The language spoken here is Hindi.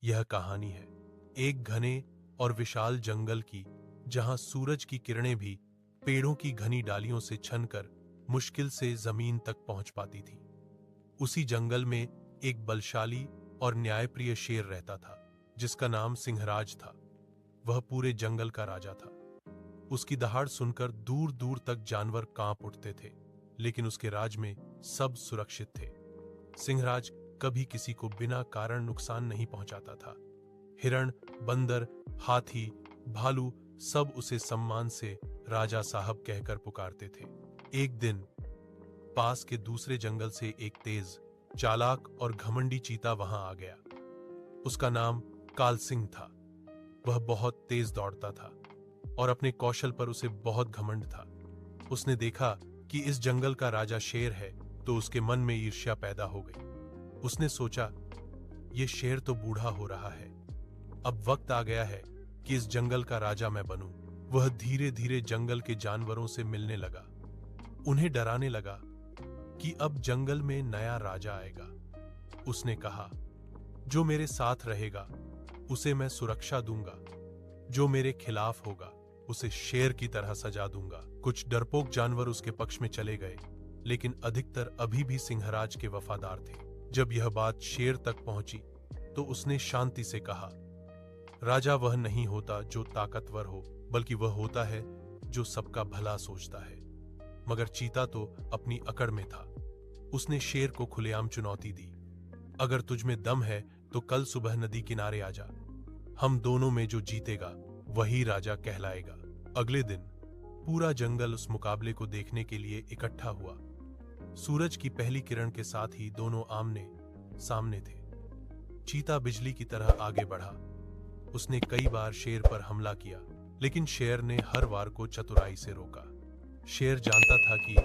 यह कहानी है एक घने और विशाल जंगल की, जहां सूरज की किरणें भी पेड़ों की घनी डालियों से छनकर मुश्किल से जमीन तक पहुंच पाती थी। उसी जंगल में एक बलशाली और न्यायप्रिय शेर रहता था, जिसका नाम सिंहराज था। वह पूरे जंगल का राजा था। उसकी दहाड़ सुनकर दूर दूर तक जानवर कांप उठते थे, लेकिन उसके राज में सब सुरक्षित थे। सिंहराज कभी किसी को बिना कारण नुकसान नहीं पहुंचाता था। हिरण, बंदर, हाथी, भालू सब उसे सम्मान से राजा साहब कहकर पुकारते थे। एक दिन पास के दूसरे जंगल से एक तेज, चालाक और घमंडी चीता वहां आ गया। उसका नाम काल सिंह था। वह बहुत तेज दौड़ता था और अपने कौशल पर उसे बहुत घमंड था। उसने देखा कि इस जंगल का राजा शेर है, तो उसके मन में ईर्ष्या पैदा हो गई। उसने सोचा, ये शेर तो बूढ़ा हो रहा है, अब वक्त आ गया है कि इस जंगल का राजा मैं बनूं। वह धीरे धीरे जंगल के जानवरों से मिलने लगा, उन्हें डराने लगा कि अब जंगल में नया राजा आएगा। उसने कहा, जो मेरे साथ रहेगा उसे मैं सुरक्षा दूंगा, जो मेरे खिलाफ होगा उसे शेर की तरह सजा दूंगा। कुछ डरपोक जानवर उसके पक्ष में चले गए, लेकिन अधिकतर अभी भी सिंहराज के वफादार थे। जब यह बात शेर तक पहुंची तो उसने शांति से कहा, राजा वह नहीं होता जो ताकतवर हो, बल्कि वह होता है जो सबका भला सोचता है। मगर चीता तो अपनी अकड़ में था। उसने शेर को खुलेआम चुनौती दी, अगर तुझ में दम है तो कल सुबह नदी किनारे आ जा। हम दोनों में जो जीतेगा वही राजा कहलाएगा। अगले दिन पूरा जंगल उस मुकाबले को देखने के लिए इकट्ठा हुआ। सूरज की पहली किरण के साथ ही दोनों आमने सामने थे। चीता बिजली की तरह आगे बढ़ा। उसने कई बार शेर पर हमला किया, लेकिन शेर ने हर वार को चतुराई से रोका। शेर जानता था कि